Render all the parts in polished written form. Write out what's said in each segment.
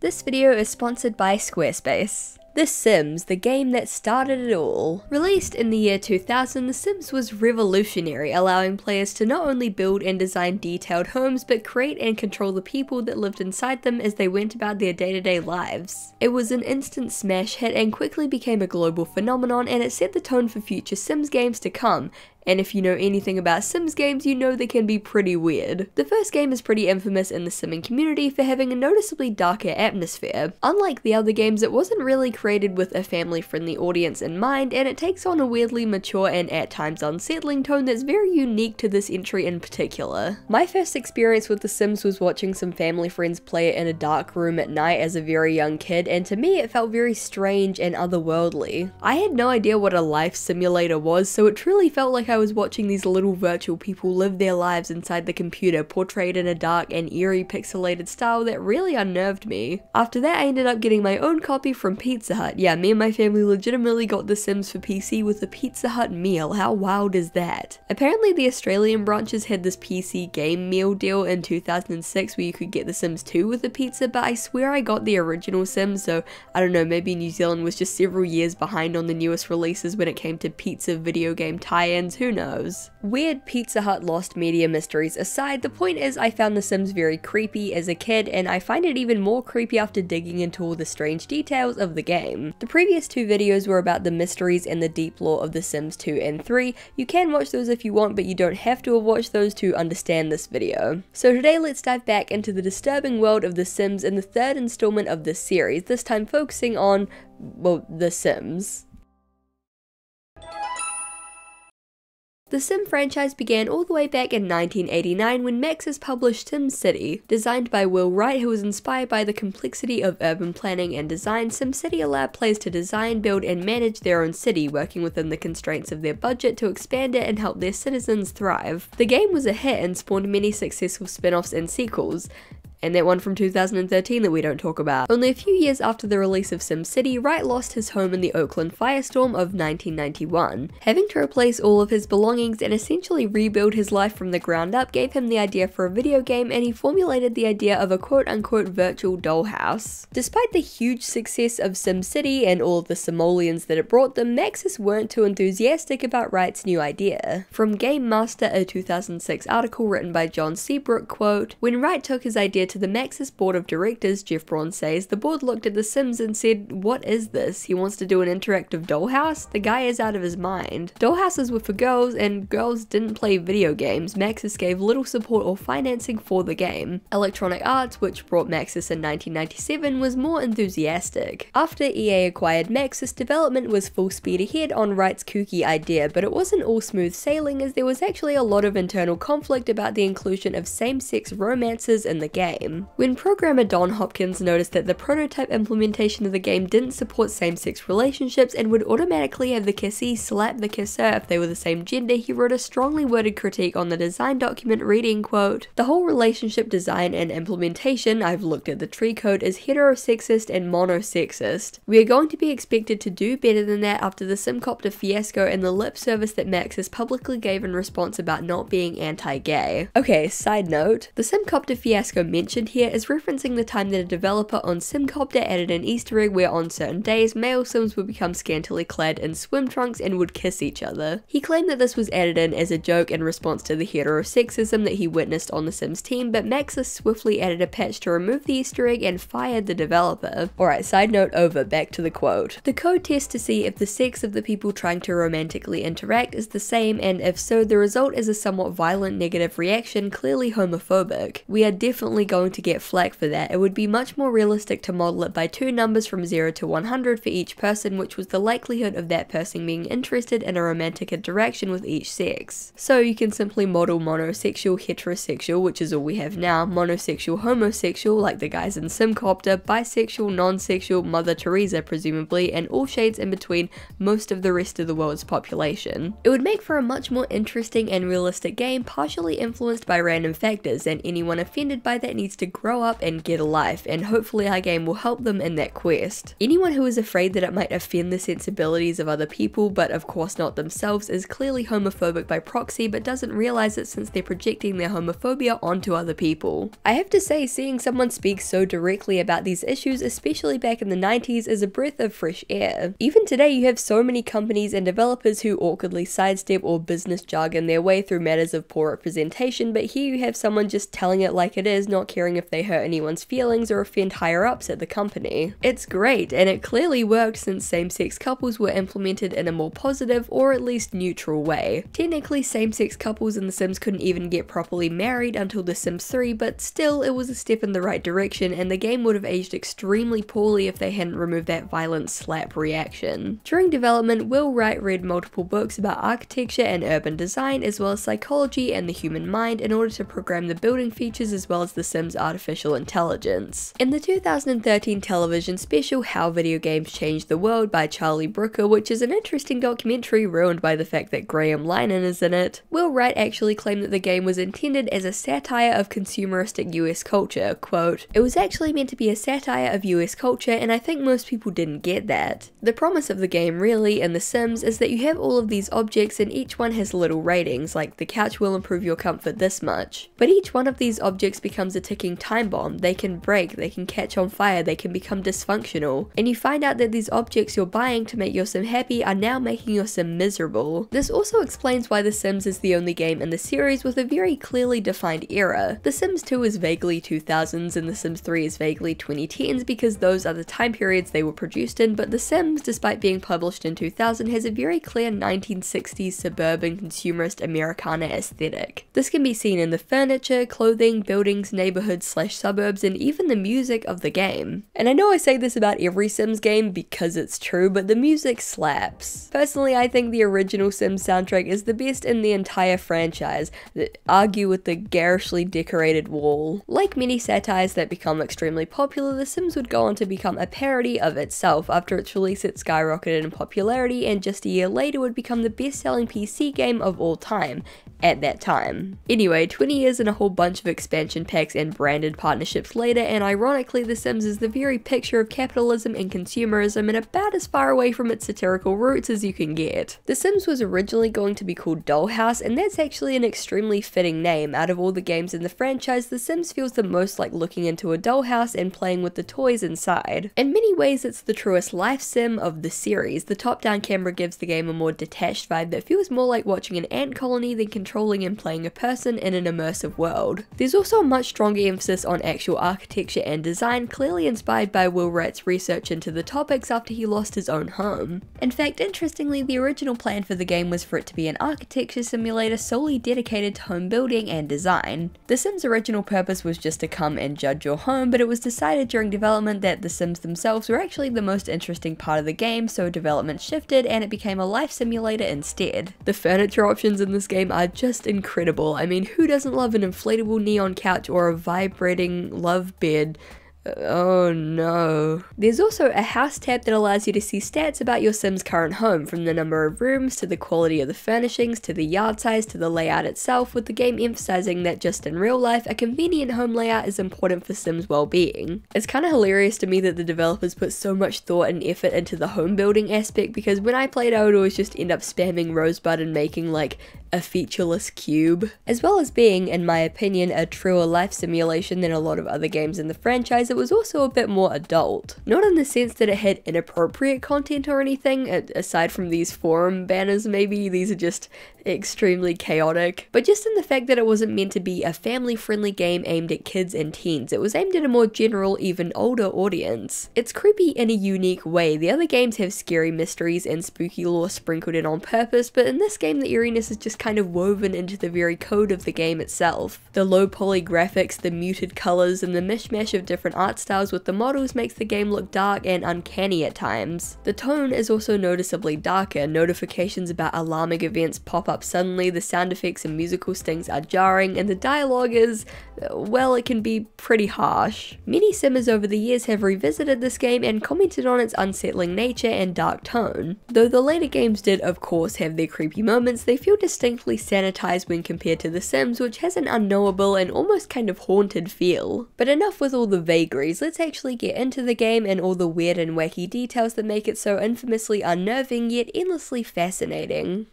This video is sponsored by Squarespace. The Sims, the game that started it all. Released in the year 2000, The Sims was revolutionary, allowing players to not only build and design detailed homes, but create and control the people that lived inside them as they went about their day-to-day lives. It was an instant smash hit and quickly became a global phenomenon, and it set the tone for future Sims games to come. And if you know anything about Sims games, you know they can be pretty weird. The first game is pretty infamous in the simming community for having a noticeably darker atmosphere. Unlike the other games, it wasn't really created with a family-friendly audience in mind, and it takes on a weirdly mature and at times unsettling tone that's very unique to this entry in particular. My first experience with The Sims was watching some family friends play it in a dark room at night as a very young kid, and to me it felt very strange and otherworldly. I had no idea what a life simulator was, so it truly felt like I was watching these little virtual people live their lives inside the computer, portrayed in a dark and eerie pixelated style that really unnerved me. After that, I ended up getting my own copy from Pizza Hut. Yeah, me and my family legitimately got The Sims for PC with a Pizza Hut meal. How wild is that? Apparently the Australian branches had this PC game meal deal in 2006 where you could get The Sims 2 with a pizza, but I swear I got the original Sims, so I don't know, maybe New Zealand was just several years behind on the newest releases when it came to pizza video game tie-ins. Who knows? Weird Pizza Hut lost media mysteries aside, the point is I found The Sims very creepy as a kid, and I find it even more creepy after digging into all the strange details of the game. The previous two videos were about the mysteries and the deep lore of The Sims 2 and 3. You can watch those if you want, but you don't have to have watched those to understand this video. So today let's dive back into the disturbing world of The Sims in the third installment of this series, this time focusing on, well, The Sims. The Sim franchise began all the way back in 1989 when Maxis published SimCity. Designed by Will Wright, who was inspired by the complexity of urban planning and design, SimCity allowed players to design, build, and manage their own city, working within the constraints of their budget to expand it and help their citizens thrive. The game was a hit and spawned many successful spin-offs and sequels. And that one from 2013 that we don't talk about. Only a few years after the release of SimCity, Wright lost his home in the Oakland firestorm of 1991. Having to replace all of his belongings and essentially rebuild his life from the ground up gave him the idea for a video game, and he formulated the idea of a quote-unquote virtual dollhouse. Despite the huge success of SimCity and all of the simoleons that it brought them, Maxis weren't too enthusiastic about Wright's new idea. From Game Master, a 2006 article written by John Seabrook, quote, "When Wright took his idea to the Maxis board of directors," Jeff Braun says, "the board looked at The Sims and said, what is this? He wants to do an interactive dollhouse? The guy is out of his mind. Dollhouses were for girls, and girls didn't play video games. Maxis gave little support or financing for the game. Electronic Arts, which brought Maxis in 1997, was more enthusiastic." After EA acquired Maxis, development was full speed ahead on Wright's kooky idea, but it wasn't all smooth sailing, as there was actually a lot of internal conflict about the inclusion of same-sex romances in the game. When programmer Don Hopkins noticed that the prototype implementation of the game didn't support same-sex relationships and would automatically have the kissee slap the kisser if they were the same gender, he wrote a strongly worded critique on the design document reading, quote, "The whole relationship design and implementation, I've looked at the tree code, is heterosexist and monosexist. We are going to be expected to do better than that after the Simcopter fiasco and the lip service that Maxis publicly gave in response about not being anti-gay." Okay, side note, the Simcopter fiasco mentioned here is referencing the time that a developer on Simcopter added an Easter egg where on certain days male Sims would become scantily clad in swim trunks and would kiss each other. He claimed that this was added in as a joke in response to the heterosexism that he witnessed on the Sims team, but Maxis swiftly added a patch to remove the Easter egg and fired the developer. Alright, side note over, back to the quote. "The code tests to see if the sex of the people trying to romantically interact is the same, and if so, the result is a somewhat violent negative reaction, clearly homophobic. We are definitely going to get flack for that. It would be much more realistic to model it by two numbers from 0 to 100 for each person, which was the likelihood of that person being interested in a romantic interaction with each sex. So you can simply model monosexual, heterosexual, which is all we have now, monosexual, homosexual, like the guys in Simcopter, bisexual, non-sexual, Mother Teresa presumably, and all shades in between most of the rest of the world's population. It would make for a much more interesting and realistic game, partially influenced by random factors, and anyone offended by that needs needs to grow up and get a life, and hopefully our game will help them in that quest. Anyone who is afraid that it might offend the sensibilities of other people, but of course not themselves, is clearly homophobic by proxy but doesn't realize it since they're projecting their homophobia onto other people. I have to say, seeing someone speak so directly about these issues, especially back in the 90s, is a breath of fresh air. Even today you have so many companies and developers who awkwardly sidestep or business jargon their way through matters of poor representation, but here you have someone just telling it like it is, not caring if they hurt anyone's feelings or offend higher ups at the company. It's great, and it clearly worked since same-sex couples were implemented in a more positive or at least neutral way. Technically, same-sex couples in The Sims couldn't even get properly married until The Sims 3, but still it was a step in the right direction, and the game would have aged extremely poorly if they hadn't removed that violent slap reaction. During development, Will Wright read multiple books about architecture and urban design, as well as psychology and the human mind, in order to program the building features as well as The Sims' artificial intelligence. In the 2013 television special How Video Games Changed the World by Charlie Brooker, which is an interesting documentary ruined by the fact that Graham Linehan is in it, Will Wright actually claimed that the game was intended as a satire of consumeristic US culture. Quote, "It was actually meant to be a satire of US culture, and I think most people didn't get that. The promise of the game really in The Sims is that you have all of these objects and each one has little ratings, like the couch will improve your comfort this much. But each one of these objects becomes a ticking time bomb. They can break, they can catch on fire, they can become dysfunctional, and you find out that these objects you're buying to make your sim happy are now making your sim miserable." This also explains why The Sims is the only game in the series with a very clearly defined era. The Sims 2 is vaguely 2000s and The Sims 3 is vaguely 2010s because those are the time periods they were produced in, but The Sims, despite being published in 2000, has a very clear 1960s suburban consumerist Americana aesthetic. This can be seen in the furniture, clothing, buildings, neighborhoods / suburbs, and even the music of the game. And I know I say this about every Sims game because it's true, but the music slaps. Personally, I think the original Sims soundtrack is the best in the entire franchise, argue with the garishly decorated wall. Like many satires that become extremely popular, The Sims would go on to become a parody of itself. After its release, it skyrocketed in popularity, and just a year later would become the best-selling PC game of all time, at that time. Anyway, 20 years and a whole bunch of expansion packs and branded partnerships later, and ironically, The Sims is the very picture of capitalism and consumerism, and about as far away from its satirical roots as you can get. The Sims was originally going to be called Dollhouse, and that's actually an extremely fitting name. Out of all the games in the franchise, The Sims feels the most like looking into a dollhouse and playing with the toys inside. In many ways, it's the truest life sim of the series. The top-down camera gives the game a more detached vibe that feels more like watching an ant colony than controlling and playing a person in an immersive world. There's also a much stronger emphasis on actual architecture and design, clearly inspired by Will Wright's research into the topics after he lost his own home. In fact, interestingly, the original plan for the game was for it to be an architecture simulator solely dedicated to home building and design. The Sims' original purpose was just to come and judge your home, but it was decided during development that the Sims themselves were actually the most interesting part of the game, so development shifted and it became a life simulator instead. The furniture options in this game are just incredible. I mean, who doesn't love an inflatable neon couch or a vibrating love bed? Oh no. There's also a house tab that allows you to see stats about your Sim's current home, from the number of rooms to the quality of the furnishings to the yard size to the layout itself, with the game emphasizing that just in real life, a convenient home layout is important for Sim's well-being. It's kind of hilarious to me that the developers put so much thought and effort into the home building aspect, because when I played I would always just end up spamming Rosebud and making like a featureless cube. As well as being, in my opinion, a truer life simulation than a lot of other games in the franchise, it was also a bit more adult. Not in the sense that it had inappropriate content or anything, aside from these forum banners maybe, these are just extremely chaotic, but just in the fact that it wasn't meant to be a family-friendly game aimed at kids and teens. It was aimed at a more general, even older audience. It's creepy in a unique way. The other games have scary mysteries and spooky lore sprinkled in on purpose, but in this game the eeriness is just kind of woven into the very code of the game itself. The low poly graphics, the muted colors, and the mishmash of different art styles with the models makes the game look dark and uncanny at times. The tone is also noticeably darker. Notifications about alarming events pop up suddenly, the sound effects and musical stings are jarring, and the dialogue is, well, it can be pretty harsh. Many simmers over the years have revisited this game and commented on its unsettling nature and dark tone. Though the later games did of course have their creepy moments, they feel distinct distinctly sanitized when compared to The Sims, which has an unknowable and almost kind of haunted feel. But enough with all the vagaries, let's actually get into the game and all the weird and wacky details that make it so infamously unnerving yet endlessly fascinating.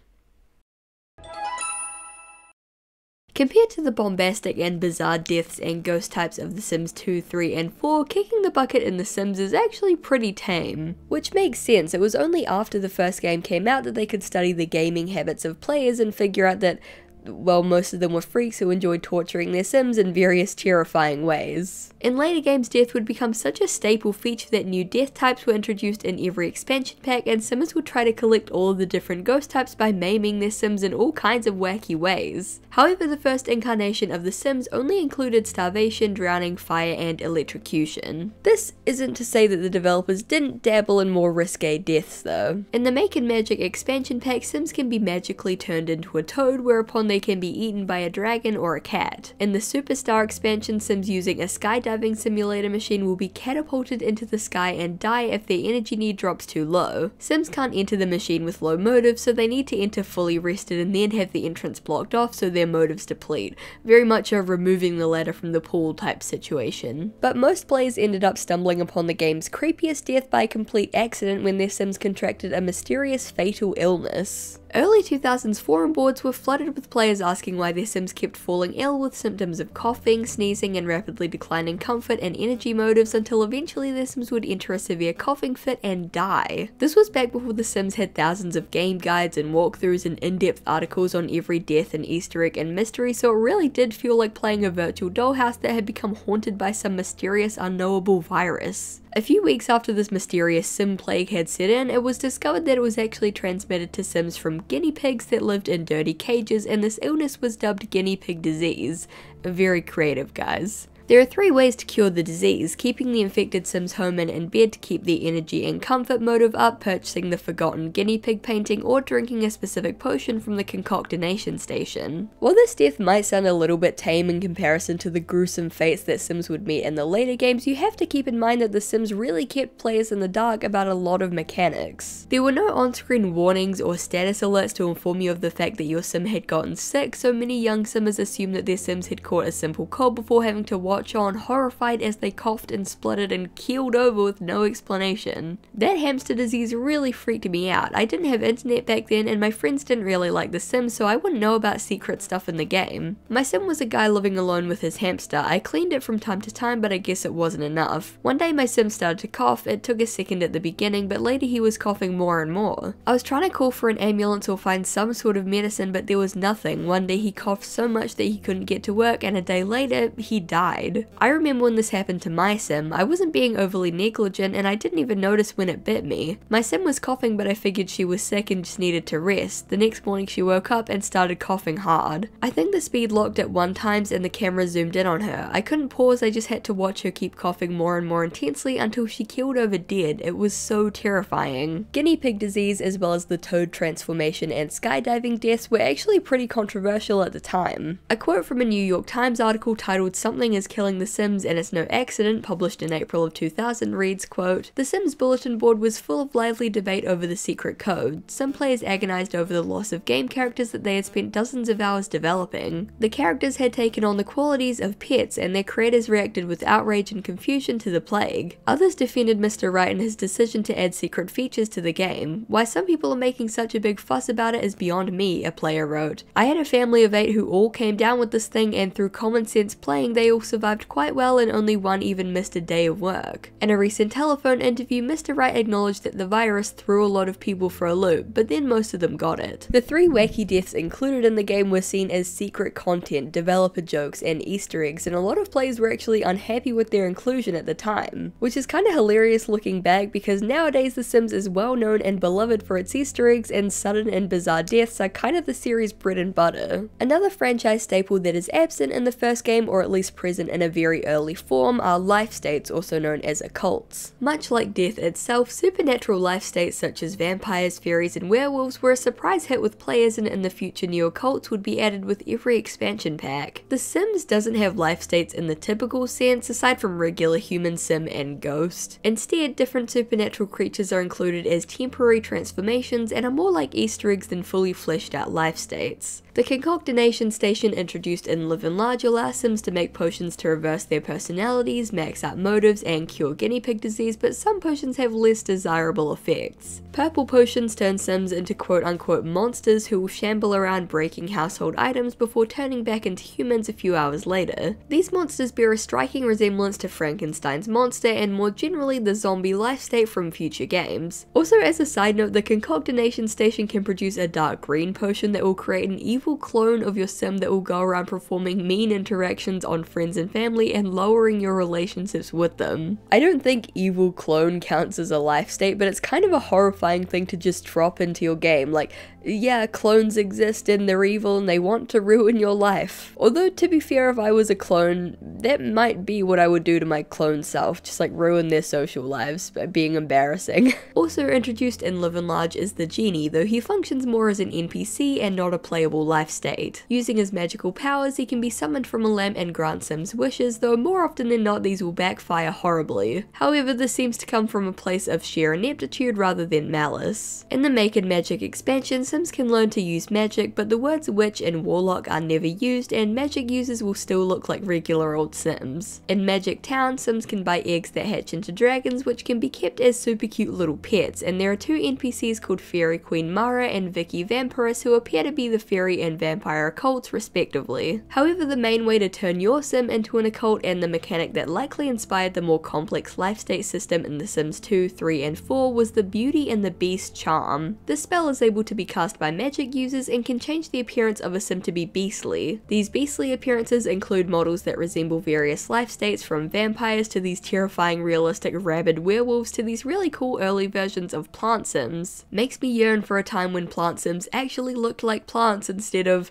Compared to the bombastic and bizarre deaths and ghost types of The Sims 2, 3, and 4, kicking the bucket in The Sims is actually pretty tame. Which makes sense, it was only after the first game came out that they could study the gaming habits of players and figure out that, well, most of them were freaks who enjoyed torturing their Sims in various terrifying ways. In later games, death would become such a staple feature that new death types were introduced in every expansion pack, and Simmers would try to collect all of the different ghost types by maiming their Sims in all kinds of wacky ways. However, the first incarnation of The Sims only included starvation, drowning, fire, and electrocution. This isn't to say that the developers didn't dabble in more risque deaths though. In the Make and Magic expansion pack, Sims can be magically turned into a toad, whereupon they can be eaten by a dragon or a cat. In the Superstar expansion, Sims using a skydiving simulator machine will be catapulted into the sky and die if their energy need drops too low. Sims can't enter the machine with low motive, so they need to enter fully rested and then have the entrance blocked off so their motives deplete. Very much a removing the ladder from the pool type situation. But most players ended up stumbling upon the game's creepiest death by complete accident when their Sims contracted a mysterious fatal illness. Early 2000s forum boards were flooded with players asking why their Sims kept falling ill with symptoms of coughing, sneezing, and rapidly declining comfort and energy motives until eventually their Sims would enter a severe coughing fit and die. This was back before The Sims had thousands of game guides and walkthroughs and in-depth articles on every death and Easter egg and mystery, so it really did feel like playing a virtual dollhouse that had become haunted by some mysterious unknowable virus. A few weeks after this mysterious Sim plague had set in, it was discovered that it was actually transmitted to Sims from guinea pigs that lived in dirty cages, and this illness was dubbed guinea pig disease. Very creative, guys. There are 3 ways to cure the disease: keeping the infected Sims home and in bed to keep their energy and comfort motive up, purchasing the forgotten guinea pig painting, or drinking a specific potion from the concoctination station. While this death might sound a little bit tame in comparison to the gruesome fates that Sims would meet in the later games, you have to keep in mind that The Sims really kept players in the dark about a lot of mechanics. There were no on-screen warnings or status alerts to inform you of the fact that your Sim had gotten sick, so many young Simmers assumed that their Sims had caught a simple cold before having to watch on horrified as they coughed and spluttered and keeled over with no explanation. That hamster disease really freaked me out. I didn't have internet back then and my friends didn't really like The Sims, so I wouldn't know about secret stuff in the game. My Sim was a guy living alone with his hamster. I cleaned it from time to time, but I guess it wasn't enough. One day my Sim started to cough. It took a second at the beginning, but later he was coughing more and more. I was trying to call for an ambulance or find some sort of medicine, but there was nothing. One day he coughed so much that he couldn't get to work, and a day later he died. I remember when this happened to my Sim. I wasn't being overly negligent and I didn't even notice when it bit me. My Sim was coughing, but I figured she was sick and just needed to rest. The next morning she woke up and started coughing hard. I think the speed locked at 1 times and the camera zoomed in on her. I couldn't pause, I just had to watch her keep coughing more and more intensely until she keeled over dead. It was so terrifying. Guinea pig disease as well as the toad transformation and skydiving deaths were actually pretty controversial at the time. A quote from a New York Times article titled "Something is Killing the Sims and It's No Accident," published in April of 2000 reads, quote, "The Sims bulletin board was full of lively debate over the secret code. Some players agonized over the loss of game characters that they had spent dozens of hours developing. The characters had taken on the qualities of pets and their creators reacted with outrage and confusion to the plague. Others defended Mr. Wright and his decision to add secret features to the game. Why some people are making such a big fuss about it is beyond me," a player wrote. "I had a family of 8 who all came down with this thing, and through common sense playing they all survived quite well and only one even missed a day of work." In a recent telephone interview, Mr. Wright acknowledged that the virus threw a lot of people for a loop, but then most of them got it. The 3 wacky deaths included in the game were seen as secret content, developer jokes, and Easter eggs, and a lot of players were actually unhappy with their inclusion at the time. Which is kinda hilarious looking back, because nowadays The Sims is well known and beloved for its Easter eggs, and sudden and bizarre deaths are kind of the series' bread and butter. Another franchise staple that is absent in the first game, or at least present in a very early form are life states, also known as occults. Much like death itself, supernatural life states such as vampires, fairies, and werewolves were a surprise hit with players, and in the future new occults would be added with every expansion pack. The Sims doesn't have life states in the typical sense, aside from regular human, sim, and ghost. Instead, different supernatural creatures are included as temporary transformations and are more like Easter eggs than fully fleshed out life states. The concoction station introduced in Live and Large allows Sims to make potions to reverse their personalities, max out motives, and cure guinea pig disease, but some potions have less desirable effects. Purple potions turn Sims into quote-unquote monsters who will shamble around breaking household items before turning back into humans a few hours later. These monsters bear a striking resemblance to Frankenstein's monster and more generally the zombie life state from future games. Also, as a side note, the concoction station can produce a dark green potion that will create an evil clone of your sim that will go around performing mean interactions on friends and family and lowering your relationships with them. I don't think evil clone counts as a life state, but it's kind of a horrifying thing to just drop into your game. Like, yeah, clones exist and they're evil and they want to ruin your life. Although, to be fair, if I was a clone, that might be what I would do to my clone self, just like ruin their social lives by being embarrassing. Also introduced in Live and Large is the Genie, though he functions more as an NPC and not a playable life state. Using his magical powers, he can be summoned from a lamp and grant Sims wishes, though more often than not these will backfire horribly. However, this seems to come from a place of sheer ineptitude rather than malice. In the Make and Magic expansion, Sims can learn to use magic, but the words witch and warlock are never used, and magic users will still look like regular old Sims. In Magic Town, Sims can buy eggs that hatch into dragons, which can be kept as super cute little pets, and there are two NPCs called Fairy Queen Mara and Vicky Vampirus who appear to be the fairy and vampire occults respectively. However, the main way to turn your sim into an occult, and the mechanic that likely inspired the more complex life state system in The Sims 2, 3, and 4 was the Beauty and the Beast charm. This spell is able to be cast by magic users and can change the appearance of a sim to be beastly. These beastly appearances include models that resemble various life states, from vampires to these terrifying realistic rabid werewolves to these really cool early versions of plant sims. Makes me yearn for a time when plant sims actually looked like plants instead of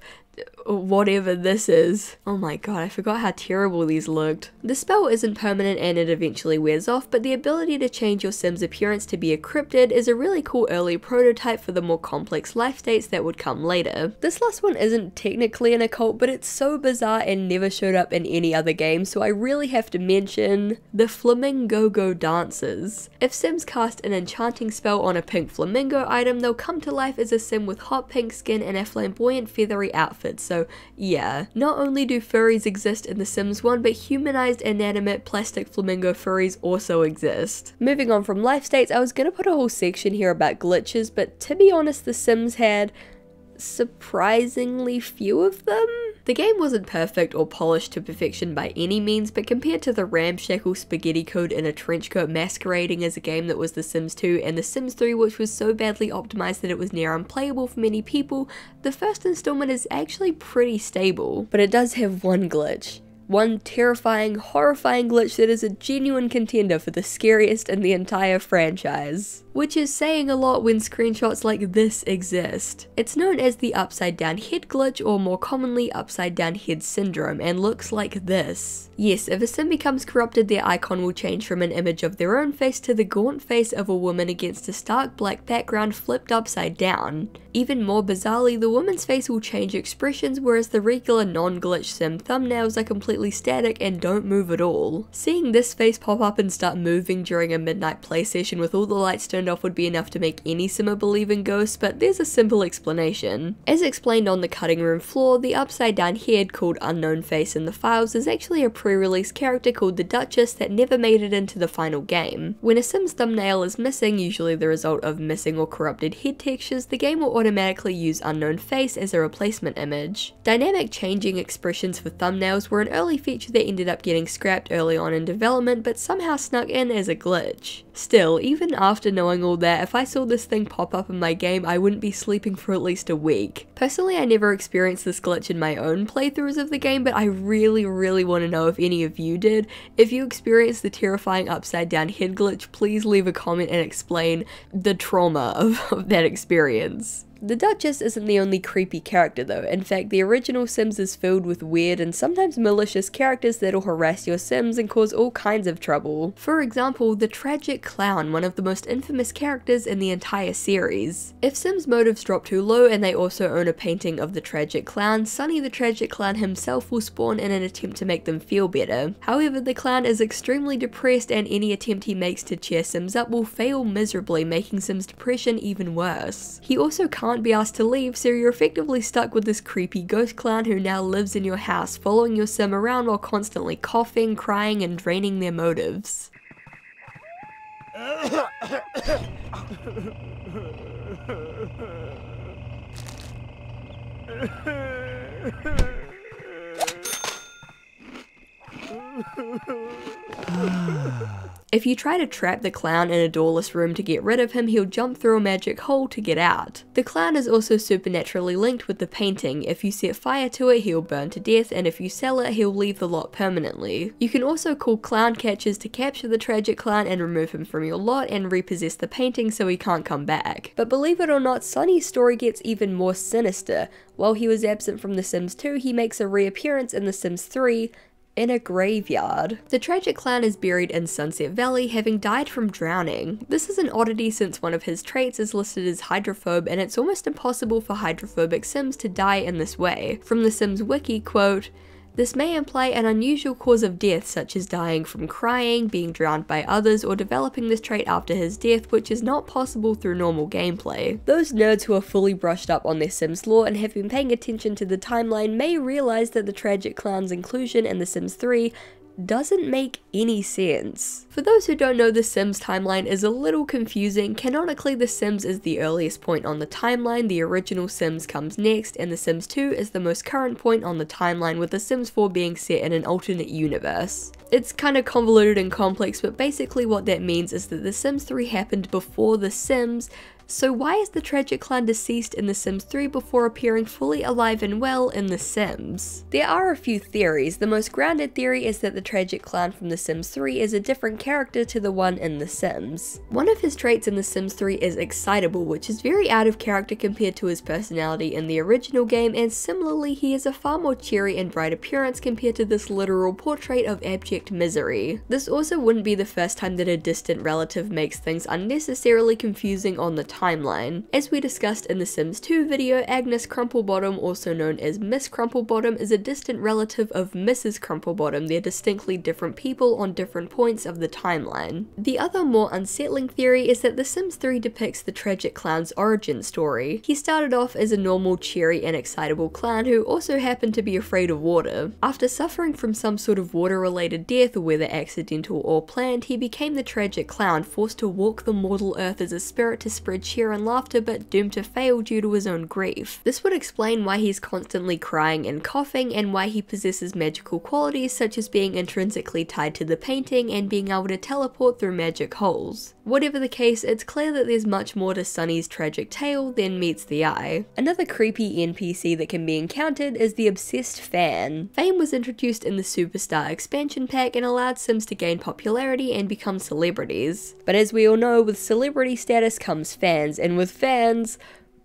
whatever this is. Oh my god, I forgot how terrible these looked. The spell isn't permanent and it eventually wears off, but the ability to change your sim's appearance to be a cryptid is a really cool early prototype for the more complex life states that would come later. This last one isn't technically an occult, but it's so bizarre and never showed up in any other game, so I really have to mention the Flamingo dancers. If Sims cast an enchanting spell on a pink flamingo item, they'll come to life as a sim with hot pink skin and a flamboyant feathery outfit. So yeah, not only do furries exist in The Sims 1, but humanized inanimate plastic flamingo furries also exist. Moving on from life states, I was gonna put a whole section here about glitches, but to be honest, The Sims had surprisingly few of them. The game wasn't perfect or polished to perfection by any means, but compared to the ramshackle spaghetti code in a trench coat masquerading as a game that was The Sims 2 and The Sims 3, which was so badly optimized that it was near unplayable for many people, the first installment is actually pretty stable. But it does have one glitch. One terrifying, horrifying glitch that is a genuine contender for the scariest in the entire franchise. Which is saying a lot when screenshots like this exist. It's known as the upside down head glitch, or more commonly upside down head syndrome, and looks like this. Yes, if a sim becomes corrupted, their icon will change from an image of their own face to the gaunt face of a woman against a stark black background flipped upside down. Even more bizarrely, the woman's face will change expressions, whereas the regular non-glitch sim thumbnails are completely static and don't move at all. Seeing this face pop up and start moving during a midnight play session with all the lights turned off would be enough to make any simmer believe in ghosts, but there's a simple explanation. As explained on the cutting room floor, the upside down head, called Unknown Face in the files, is actually a pre-release character called the Duchess that never made it into the final game. When a sim's thumbnail is missing, usually the result of missing or corrupted head textures, the game will automatically use Unknown Face as a replacement image. Dynamic changing expressions for thumbnails were an early feature that ended up getting scrapped early on in development, but somehow snuck in as a glitch. Still, even after knowing all that, if I saw this thing pop up in my game, I wouldn't be sleeping for at least a week. Personally, I never experienced this glitch in my own playthroughs of the game, but I really want to know if any of you did. If you experienced the terrifying upside down head glitch, please leave a comment and explain the trauma of that experience. The Duchess isn't the only creepy character though. In fact, the original Sims is filled with weird and sometimes malicious characters that'll harass your Sims and cause all kinds of trouble. For example, the Tragic Clown, one of the most infamous characters in the entire series. If Sims motives drop too low and they also own a painting of the Tragic Clown, Sunny the Tragic Clown himself will spawn in an attempt to make them feel better. However, the clown is extremely depressed and any attempt he makes to cheer Sims up will fail miserably, making Sims' depression even worse. He also can't be asked to leave, so you're effectively stuck with this creepy ghost clown who now lives in your house, following your Sim around while constantly coughing, crying, and draining their motives. If you try to trap the clown in a doorless room to get rid of him, he'll jump through a magic hole to get out. The clown is also supernaturally linked with the painting. If you set fire to it, he'll burn to death, and if you sell it, he'll leave the lot permanently. You can also call clown catchers to capture the tragic clown and remove him from your lot and repossess the painting so he can't come back. But believe it or not, Sunny's story gets even more sinister. While he was absent from The Sims 2, he makes a reappearance in The Sims 3, in a graveyard. The tragic clown is buried in Sunset Valley, having died from drowning. This is an oddity since one of his traits is listed as hydrophobe, and it's almost impossible for hydrophobic Sims to die in this way. From the Sims wiki, quote, "This may imply an unusual cause of death, such as dying from crying, being drowned by others, or developing this trait after his death, which is not possible through normal gameplay." Those nerds who are fully brushed up on their Sims lore and have been paying attention to the timeline may realize that the tragic clown's inclusion in The Sims 3 doesn't make any sense. For those who don't know, the Sims timeline is a little confusing. Canonically, The Sims is the earliest point on the timeline, the original Sims comes next, and The Sims 2 is the most current point on the timeline, with The Sims 4 being set in an alternate universe. It's kind of convoluted and complex, but basically what that means is that The Sims 3 happened before The Sims. So why is the tragic clown deceased in The Sims 3 before appearing fully alive and well in The Sims? There are a few theories. The most grounded theory is that the tragic clown from The Sims 3 is a different character to the one in The Sims. One of his traits in The Sims 3 is excitable, which is very out of character compared to his personality in the original game, and similarly he has a far more cheery and bright appearance compared to this literal portrait of abject misery. This also wouldn't be the first time that a distant relative makes things unnecessarily confusing on the timeline. As we discussed in the Sims 2 video, Agnes Crumplebottom, also known as Miss Crumplebottom, is a distant relative of Mrs. Crumplebottom. They're distinctly different people on different points of the timeline. The other more unsettling theory is that The Sims 3 depicts the tragic clown's origin story. He started off as a normal, cheery and excitable clown who also happened to be afraid of water. After suffering from some sort of water-related death, whether accidental or planned, he became the tragic clown, forced to walk the mortal earth as a spirit to spread cheer and laughter, but doomed to fail due to his own grief. This would explain why he's constantly crying and coughing, and why he possesses magical qualities such as being intrinsically tied to the painting and being able to teleport through magic holes. Whatever the case, it's clear that there's much more to Sunny's tragic tale than meets the eye. Another creepy NPC that can be encountered is the Obsessed Fan. Fame was introduced in the Superstar expansion pack and allowed Sims to gain popularity and become celebrities. But as we all know, with celebrity status comes fans, and with fans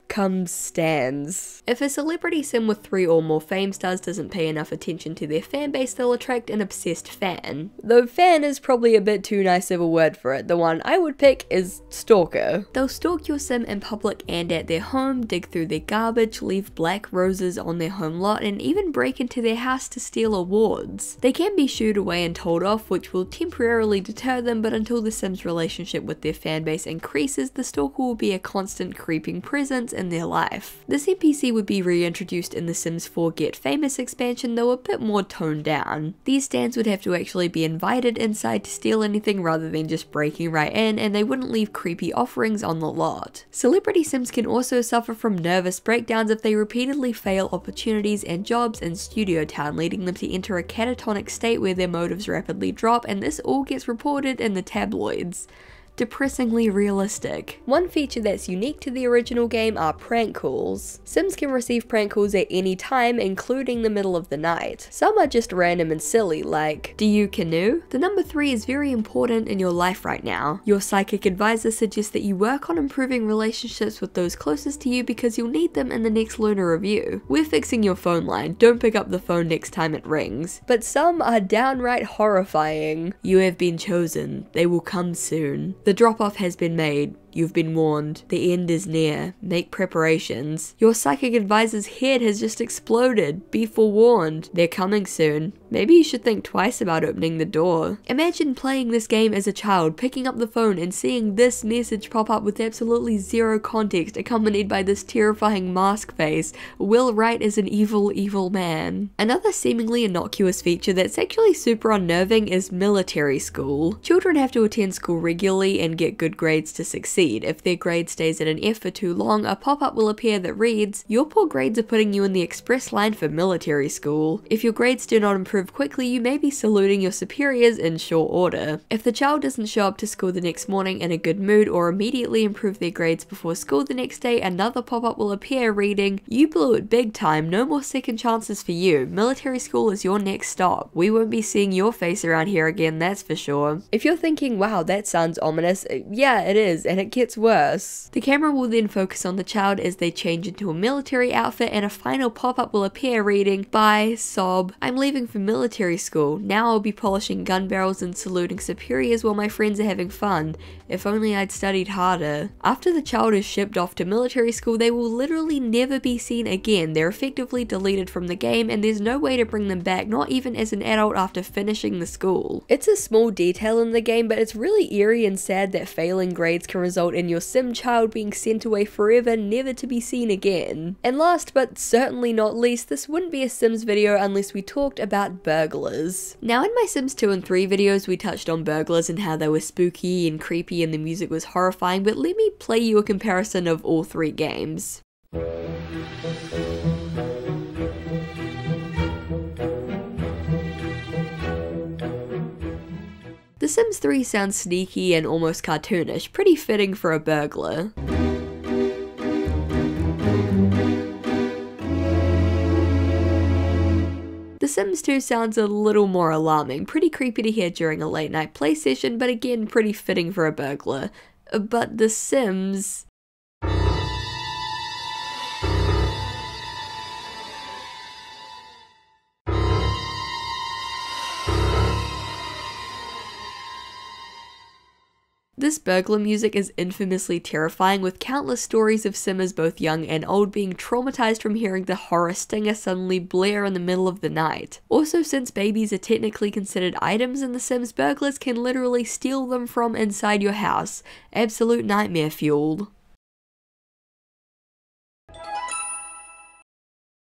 comes stans. If a celebrity sim with 3 or more fame stars doesn't pay enough attention to their fan base, they'll attract an obsessed fan. Though fan is probably a bit too nice of a word for it. The one I would pick is stalker. They'll stalk your sim in public and at their home, dig through their garbage, leave black roses on their home lot, and even break into their house to steal awards. They can be shooed away and told off, which will temporarily deter them, but until the sim's relationship with their fan base increases, the stalker will be a constant creeping presence in their life. This NPC would be reintroduced in the Sims 4 Get Famous expansion, though a bit more toned down. These stans would have to actually be invited inside to steal anything rather than just breaking right in, and they wouldn't leave creepy offerings on the lot. Celebrity Sims can also suffer from nervous breakdowns if they repeatedly fail opportunities and jobs in Studio Town, leading them to enter a catatonic state where their motives rapidly drop, and this all gets reported in the tabloids. depressingly realistic. One feature that's unique to the original game are prank calls. Sims can receive prank calls at any time, including the middle of the night. Some are just random and silly, like, "Do you canoe?" The number 3 is very important in your life right now. Your psychic advisor suggests that you work on improving relationships with those closest to you because you'll need them in the next lunar review. We're fixing your phone line, don't pick up the phone next time it rings. But some are downright horrifying. "You have been chosen, they will come soon. The drop-off has been made. You've been warned. The end is near. Make preparations. Your psychic advisor's head has just exploded. Be forewarned. They're coming soon." Maybe you should think twice about opening the door. Imagine playing this game as a child, picking up the phone and seeing this message pop up with absolutely zero context, accompanied by this terrifying mask face. Will Wright is an evil, evil man. Another seemingly innocuous feature that's actually super unnerving is military school. Children have to attend school regularly and get good grades to succeed. If their grade stays at an F for too long, a pop-up will appear that reads, "Your poor grades are putting you in the express line for military school. If your grades do not improve quickly, you may be saluting your superiors in short order." If the child doesn't show up to school the next morning in a good mood or immediately improve their grades before school the next day, another pop-up will appear reading, "You blew it big time, no more second chances for you. Military school is your next stop. We won't be seeing your face around here again, that's for sure." If you're thinking, wow, that sounds ominous, yeah, it is, and it gets worse. The camera will then focus on the child as they change into a military outfit, and a final pop-up will appear reading, "Bye, sob. I'm leaving for military school. Now I'll be polishing gun barrels and saluting superiors while my friends are having fun. If only I'd studied harder." After the child is shipped off to military school, they will literally never be seen again. They're effectively deleted from the game, and there's no way to bring them back, not even as an adult after finishing the school. It's a small detail in the game, but it's really eerie and sad that failing grades can result in your sim child being sent away forever, never to be seen again. And last but certainly not least, this wouldn't be a Sims video unless we talked about burglars. Now, in my Sims 2 and 3 videos, we touched on burglars and how they were spooky and creepy and the music was horrifying, but let me play you a comparison of all 3 games. The Sims 3 sounds sneaky and almost cartoonish, pretty fitting for a burglar. The Sims 2 sounds a little more alarming, pretty creepy to hear during a late night play session, but again pretty fitting for a burglar. But The Sims... This burglar music is infamously terrifying, with countless stories of Simmers both young and old being traumatized from hearing the horror stinger suddenly blare in the middle of the night. Also, since babies are technically considered items in The Sims, burglars can literally steal them from inside your house. Absolute nightmare fuel.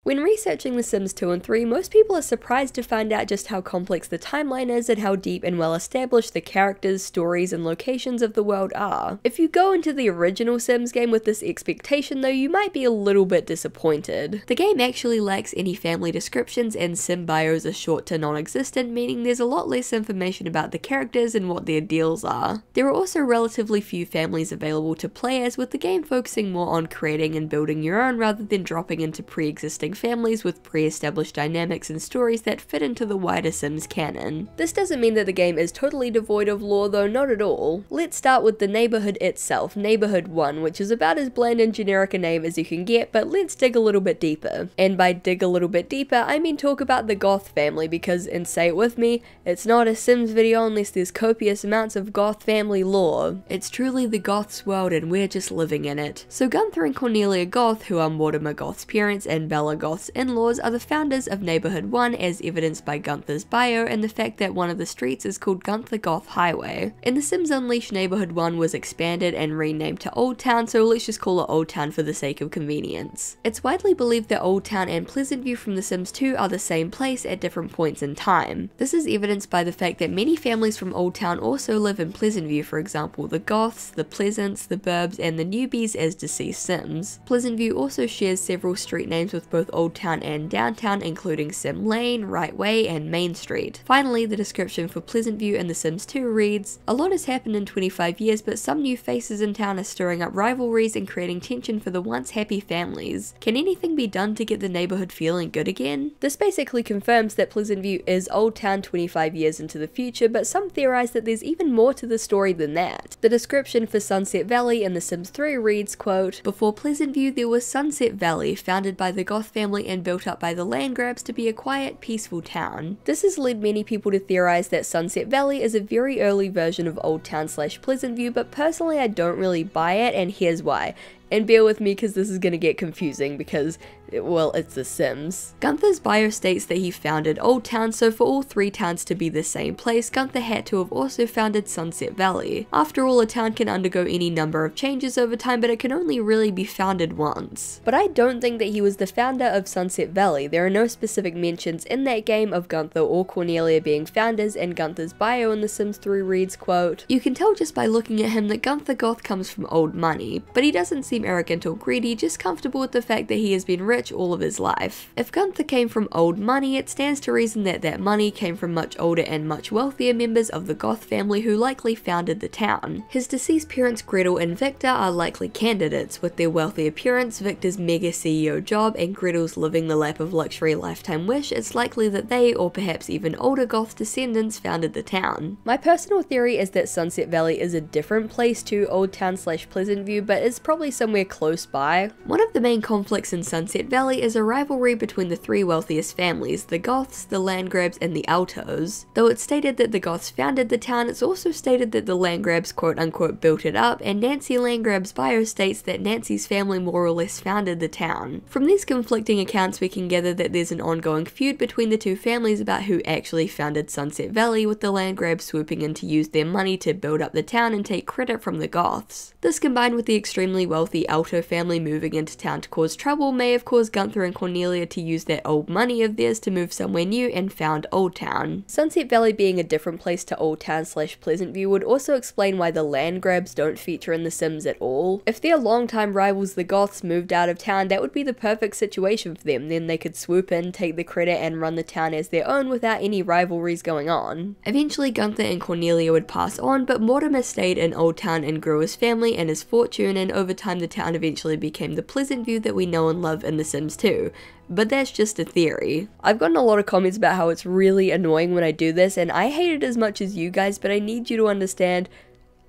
When researching The Sims 2 and 3, most people are surprised to find out just how complex the timeline is and how deep and well established the characters, stories, and locations of the world are. If you go into the original Sims game with this expectation though, you might be a little bit disappointed. The game actually lacks any family descriptions, and Sim bios are short to non-existent, meaning there's a lot less information about the characters and what their deals are. There are also relatively few families available to play as, with the game focusing more on creating and building your own rather than dropping into pre-existing families with pre-established dynamics and stories that fit into the wider Sims canon. This doesn't mean that the game is totally devoid of lore though, not at all. Let's start with the neighborhood itself, Neighborhood 1, which is about as bland and generic a name as you can get, but let's dig a little bit deeper. And by dig a little bit deeper, I mean talk about the Goth family, because, and say it with me, it's not a Sims video unless there's copious amounts of Goth family lore. It's truly the Goth's world and we're just living in it. So Gunther and Cornelia Goth, who are Mortimer Goth's parents and Bella Goth's in-laws, are the founders of Neighborhood 1, as evidenced by Gunther's bio and the fact that one of the streets is called Gunther Goth Highway. In The Sims Unleashed, Neighborhood 1 was expanded and renamed to Old Town, so let's just call it Old Town for the sake of convenience. It's widely believed that Old Town and Pleasantview from The Sims 2 are the same place at different points in time. This is evidenced by the fact that many families from Old Town also live in Pleasantview, for example the Goths, the Pleasants, the Burbs, and the Newbies as deceased Sims. Pleasantview also shares several street names with both both Old Town and Downtown, including Sim Lane, Right Way, and Main Street. Finally, the description for Pleasantview in The Sims 2 reads, "A lot has happened in 25 years, but some new faces in town are stirring up rivalries and creating tension for the once happy families. Can anything be done to get the neighborhood feeling good again?" This basically confirms that Pleasantview is Old Town 25 years into the future, but some theorize that there's even more to the story than that. The description for Sunset Valley in The Sims 3 reads, quote, "Before Pleasantview there was Sunset Valley, founded by the Goth family and built up by the Landgrabs to be a quiet, peaceful town." This has led many people to theorize that Sunset Valley is a very early version of Old Town / Pleasantview, but personally I don't really buy it, and here's why. And bear with me because this is going to get confusing because, well, it's The Sims. Gunther's bio states that he founded Old Town, so for all three towns to be the same place, Gunther had to have also founded Sunset Valley. After all, a town can undergo any number of changes over time, but it can only really be founded once. But I don't think that he was the founder of Sunset Valley. There are no specific mentions in that game of Gunther or Cornelia being founders, and Gunther's bio in The Sims 3 reads, quote, "You can tell just by looking at him that Gunther Goth comes from old money, but he doesn't seem arrogant or greedy, just comfortable with the fact that he has been rich all of his life. If Gunther came from old money, it stands to reason that that money came from much older and much wealthier members of the Goth family who likely founded the town. His deceased parents Gretel and Victor are likely candidates. With their wealthy appearance, Victor's mega CEO job, and Gretel's living the lap of luxury lifetime wish, it's likely that they, or perhaps even older Goth descendants, founded the town." My personal theory is that Sunset Valley is a different place to Old Town / Pleasantview, but is probably somewhere close by. One of the main conflicts in Sunset Valley is a rivalry between the three wealthiest families, the Goths, the Landgrabs, and the Altos. Though it's stated that the Goths founded the town, it's also stated that the Landgrabs quote-unquote built it up, and Nancy Landgrab's bio states that Nancy's family more or less founded the town. From these conflicting accounts we can gather that there's an ongoing feud between the two families about who actually founded Sunset Valley, with the Landgrabs swooping in to use their money to build up the town and take credit from the Goths. This, combined with the extremely wealthy Alto family moving into town to cause trouble, may have caused Gunther and Cornelia to use that old money of theirs to move somewhere new and found Old Town. Sunset Valley being a different place to Old Town / Pleasantview would also explain why the Landgrabs don't feature in The Sims at all. If their longtime rivals the Goths moved out of town, that would be the perfect situation for them. Then they could swoop in, take the credit, and run the town as their own without any rivalries going on. Eventually Gunther and Cornelia would pass on, but Mortimer stayed in Old Town and grew his family and his fortune, and over time the town eventually became the Pleasantview that we know and love in The Sims 2. But that's just a theory. I've gotten a lot of comments about how it's really annoying when I do this, and I hate it as much as you guys, but I need you to understand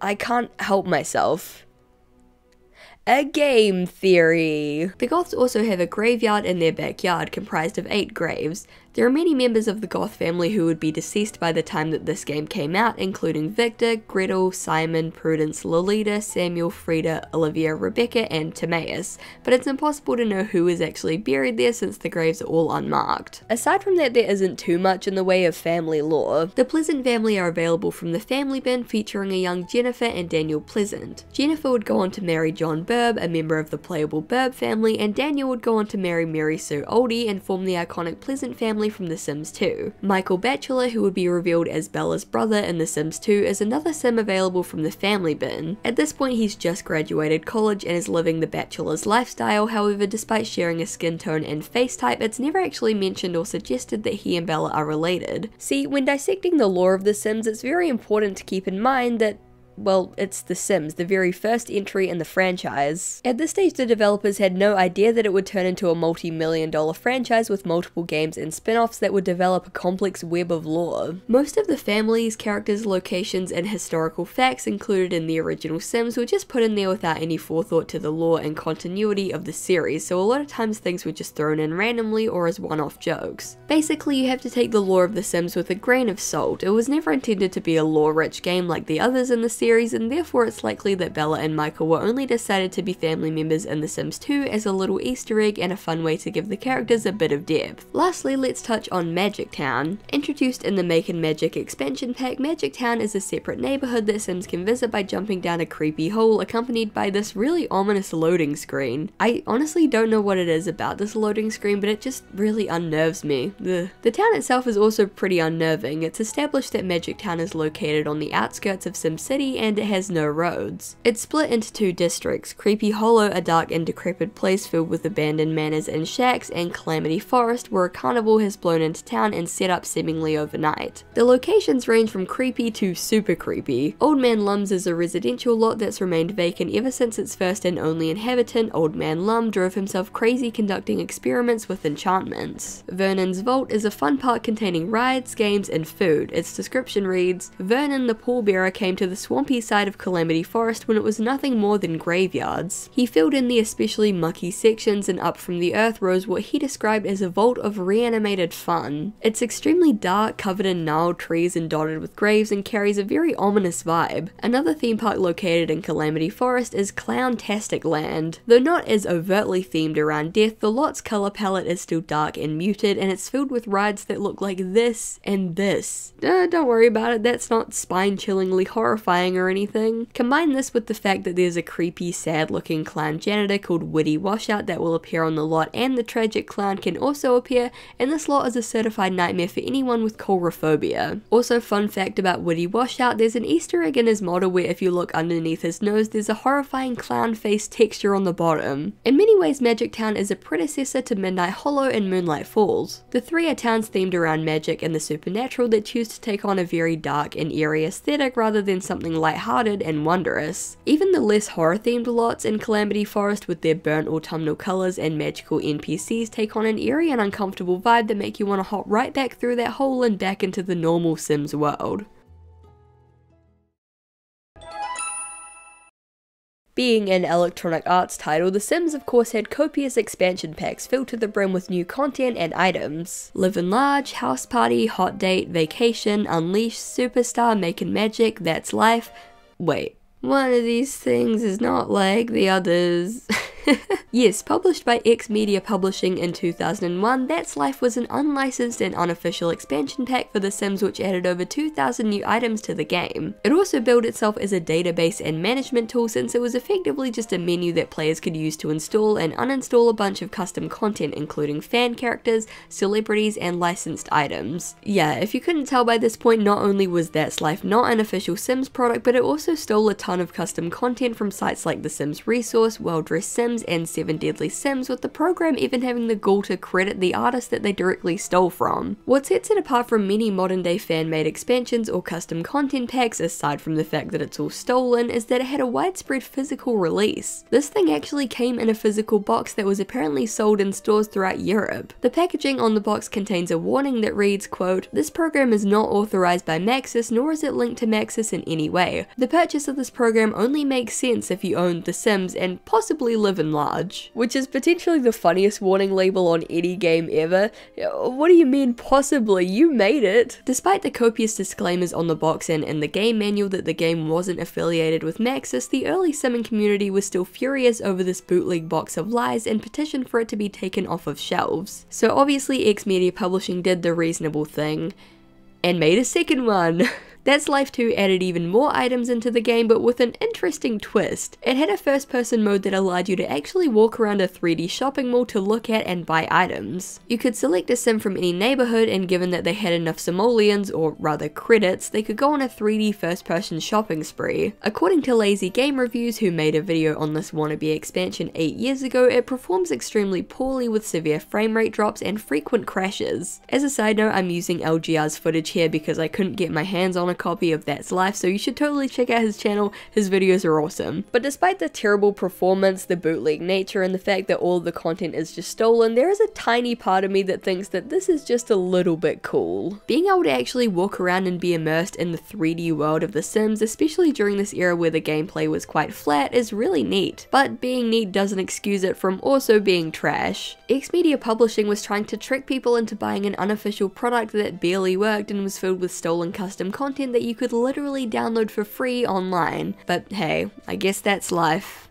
I can't help myself. A game theory. The Goths also have a graveyard in their backyard comprised of 8 graves. There are many members of the Goth family who would be deceased by the time that this game came out, including Victor, Gretel, Simon, Prudence, Lolita, Samuel, Frida, Olivia, Rebecca, and Timaeus, but it's impossible to know who is actually buried there since the graves are all unmarked. Aside from that, there isn't too much in the way of family lore. The Pleasant family are available from the family bin, featuring a young Jennifer and Daniel Pleasant. Jennifer would go on to marry John Burb, a member of the playable Burb family, and Daniel would go on to marry Mary Sue Oldie and form the iconic Pleasant family from The Sims 2. Michael Batchelor, who would be revealed as Bella's brother in The Sims 2, is another Sim available from the family bin. At this point he's just graduated college and is living the bachelor's lifestyle. However, despite sharing a skin tone and face type, it's never actually mentioned or suggested that he and Bella are related. See, when dissecting the lore of The Sims, it's very important to keep in mind that, well, it's The Sims, the very first entry in the franchise. At this stage, the developers had no idea that it would turn into a multi-million-dollar franchise with multiple games and spin-offs that would develop a complex web of lore. Most of the families, characters, locations, and historical facts included in the original Sims were just put in there without any forethought to the lore and continuity of the series, so a lot of times things were just thrown in randomly or as one-off jokes. Basically, you have to take the lore of The Sims with a grain of salt. It was never intended to be a lore-rich game like the others in the series, and therefore it's likely that Bella and Michael were only decided to be family members in The Sims 2 as a little Easter egg and a fun way to give the characters a bit of depth. Lastly, let's touch on Magic Town. Introduced in the Make and Magic expansion pack, Magic Town is a separate neighborhood that Sims can visit by jumping down a creepy hole accompanied by this really ominous loading screen. I honestly don't know what it is about this loading screen, but it just really unnerves me. Ugh. The town itself is also pretty unnerving. It's established that Magic Town is located on the outskirts of SimCity, city, and it has no roads. It's split into two districts: Creepy Hollow, a dark and decrepit place filled with abandoned manors and shacks, and Calamity Forest, where a carnival has blown into town and set up seemingly overnight. The locations range from creepy to super creepy. Old Man Lum's is a residential lot that's remained vacant ever since its first and only inhabitant, Old Man Lum, drove himself crazy conducting experiments with enchantments. Vernon's Vault is a fun park containing rides, games, and food. Its description reads, Vernon the pallbearer came to the swampy side of Calamity Forest when it was nothing more than graveyards. He filled in the especially mucky sections, and up from the earth rose what he described as a vault of reanimated fun. It's extremely dark, covered in gnarled trees and dotted with graves, and carries a very ominous vibe. Another theme park located in Calamity Forest is Clowntastic Land. Though not as overtly themed around death, the lot's color palette is still dark and muted, and it's filled with rides that look like this and this. Don't worry about it, that's not spine-chillingly horrifying or anything. Combine this with the fact that there's a creepy, sad-looking clown janitor called Witty Washout that will appear on the lot, and the tragic clown can also appear, and this lot is a certified nightmare for anyone with coulrophobia. Also, fun fact about Witty Washout, there's an Easter egg in his model where if you look underneath his nose, there's a horrifying clown face texture on the bottom. In many ways, Magic Town is a predecessor to Midnight Hollow and Moonlight Falls. The three are towns themed around magic and the supernatural that choose to take on a very dark and eerie aesthetic rather than something lighthearted and wondrous. Even the less horror-themed lots in Calamity Forest with their burnt autumnal colours and magical NPCs take on an eerie and uncomfortable vibe that make you want to hop right back through that hole and back into the normal Sims world. Being an Electronic Arts title, The Sims of course had copious expansion packs filled to the brim with new content and items. Live and Large, House Party, Hot Date, Vacation, Unleash, Superstar, Making Magic, That's Life. Wait, one of these things is not like the others. Yes, published by X Media Publishing in 2001, That's Life was an unlicensed and unofficial expansion pack for The Sims which added over 2,000 new items to the game. It also billed itself as a database and management tool since it was effectively just a menu that players could use to install and uninstall a bunch of custom content including fan characters, celebrities, and licensed items. Yeah, if you couldn't tell by this point, not only was That's Life not an official Sims product, but it also stole a ton of custom content from sites like The Sims Resource, Well Dressed Sims, and 7 Deadly Sims, with the program even having the gall to credit the artist that they directly stole from. What sets it apart from many modern day fan-made expansions or custom content packs, aside from the fact that it's all stolen, is that it had a widespread physical release. This thing actually came in a physical box that was apparently sold in stores throughout Europe. The packaging on the box contains a warning that reads, quote, "This program is not authorized by Maxis, nor is it linked to Maxis in any way. The purchase of this program only makes sense if you own The Sims and possibly Live and Large." Which is potentially the funniest warning label on any game ever. What do you mean possibly? You made it! Despite the copious disclaimers on the box and in the game manual that the game wasn't affiliated with Maxis, the early Simming community was still furious over this bootleg box of lies and petitioned for it to be taken off of shelves. So obviously X Media Publishing did the reasonable thing and made a second one. That's Life 2 added even more items into the game, but with an interesting twist. It had a first-person mode that allowed you to actually walk around a 3D shopping mall to look at and buy items. You could select a sim from any neighborhood, and given that they had enough simoleons, or rather credits, they could go on a 3D first-person shopping spree. According to Lazy Game Reviews, who made a video on this wannabe expansion 8 years ago, it performs extremely poorly with severe frame rate drops and frequent crashes. As a side note, I'm using LGR's footage here because I couldn't get my hands on a copy of That's Life, so you should totally check out his channel. His videos are awesome. But despite the terrible performance, the bootleg nature, and the fact that all of the content is just stolen, there is a tiny part of me that thinks that this is just a little bit cool. Being able to actually walk around and be immersed in the 3D world of The Sims, especially during this era where the gameplay was quite flat, is really neat. But being neat doesn't excuse it from also being trash. X Media Publishing was trying to trick people into buying an unofficial product that barely worked and was filled with stolen custom content that you could literally download for free online. But hey, I guess that's life.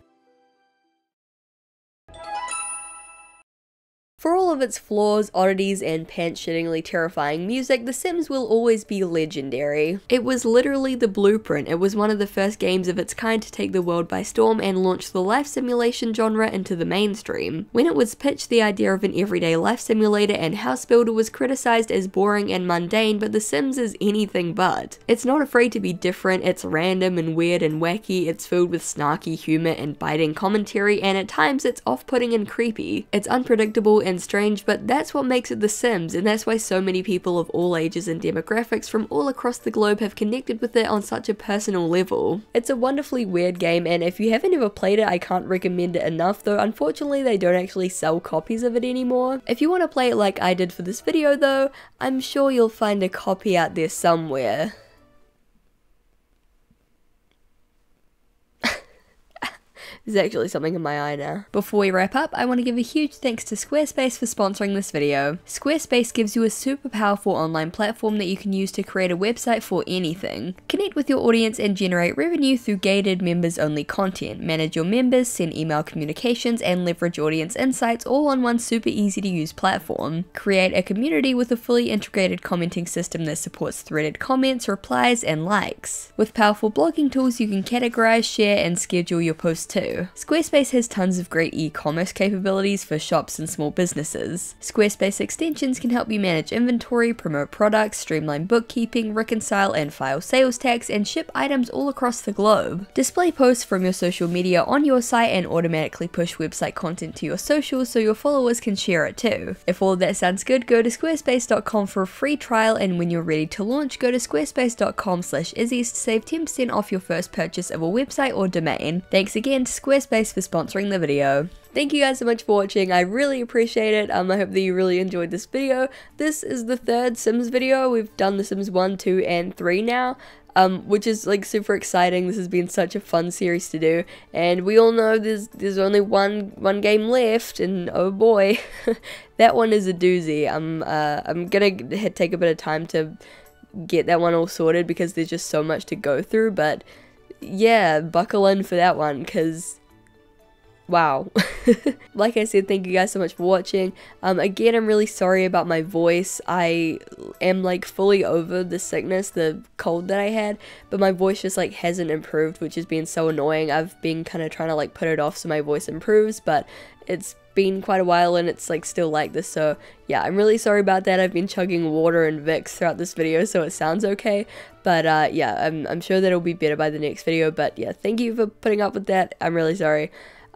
For all of its flaws, oddities, and pants-shittingly terrifying music, The Sims will always be legendary. It was literally the blueprint. It was one of the first games of its kind to take the world by storm and launch the life simulation genre into the mainstream. When it was pitched, the idea of an everyday life simulator and house builder was criticized as boring and mundane, but The Sims is anything but. It's not afraid to be different, it's random and weird and wacky, it's filled with snarky humor and biting commentary, and at times it's off-putting and creepy. It's unpredictable and strange, but that's what makes it The Sims, and that's why so many people of all ages and demographics from all across the globe have connected with it on such a personal level. It's a wonderfully weird game, and if you haven't ever played it, I can't recommend it enough, though unfortunately they don't actually sell copies of it anymore. If you want to play it like I did for this video though, I'm sure you'll find a copy out there somewhere. There's actually something in my eye now. Before we wrap up, I want to give a huge thanks to Squarespace for sponsoring this video. Squarespace gives you a super powerful online platform that you can use to create a website for anything. Connect with your audience and generate revenue through gated members-only content, manage your members, send email communications, and leverage audience insights all on one super easy to use platform. Create a community with a fully integrated commenting system that supports threaded comments, replies, and likes. With powerful blogging tools, you can categorize, share, and schedule your posts too. Squarespace has tons of great e-commerce capabilities for shops and small businesses. Squarespace extensions can help you manage inventory, promote products, streamline bookkeeping, reconcile and file sales tax, and ship items all across the globe. Display posts from your social media on your site and automatically push website content to your socials so your followers can share it too. If all of that sounds good, go to squarespace.com for a free trial, and when you're ready to launch, go to squarespace.com/izzies to save 10% off your first purchase of a website or domain. Thanks again to Squarespace for sponsoring the video. Thank you guys so much for watching, I really appreciate it. I hope that you really enjoyed this video. This is the third Sims video. We've done The Sims 1, 2, and 3 now. Which is like super exciting. This has been such a fun series to do, and we all know there's only one game left, and oh boy, that one is a doozy. I'm gonna take a bit of time to get that one all sorted because there's just so much to go through, but yeah, buckle in for that one, because wow. Like I said, thank you guys so much for watching. Again, I'm really sorry about my voice. I am like fully over the sickness, the cold that I had, but my voice just like hasn't improved, which has been so annoying. I've been kind of trying to like put it off so my voice improves, but it's been quite a while and it's like still like this, so yeah, I'm really sorry about that. I've been chugging water and Vicks throughout this video so it sounds okay, but yeah, I'm sure that it'll be better by the next video, but yeah, thank you for putting up with that. I'm really sorry.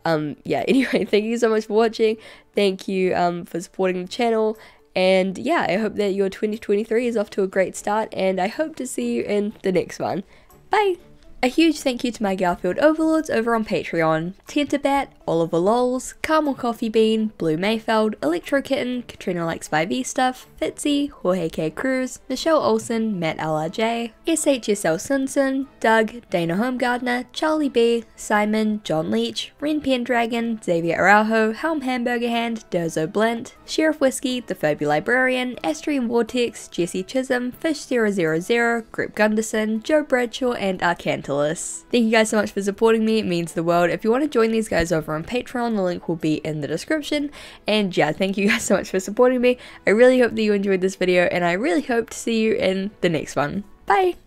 Yeah, anyway, thank you so much for watching. Thank you for supporting the channel, and yeah, I hope that your 2023 is off to a great start, and I hope to see you in the next one. Bye! A huge thank you to my Garfield overlords over on Patreon: Tenterbat, Oliver Lols, Caramel Coffee Bean, Blue Mayfeld, Electro Kitten, Katrina Likes 5e Stuff, Fitzy, Jorge K. Cruz, Michelle Olsen, Matt LRJ, SHSL Simpson, Doug, Dana Homegardener, Charlie B, Simon, John Leach, Ren Pendragon, Xavier Araujo, Helm Hamburger Hand, Durzo Blint, Sheriff Whiskey, The Furby Librarian, Astrian Vortex, Jesse Chisholm, Fish000, Grip Gunderson, Joe Bradshaw, and Arcantal. Thank you guys so much for supporting me, it means the world. If you want to join these guys over on Patreon, the link will be in the description. And yeah, thank you guys so much for supporting me. I really hope that you enjoyed this video, and I really hope to see you in the next one. Bye!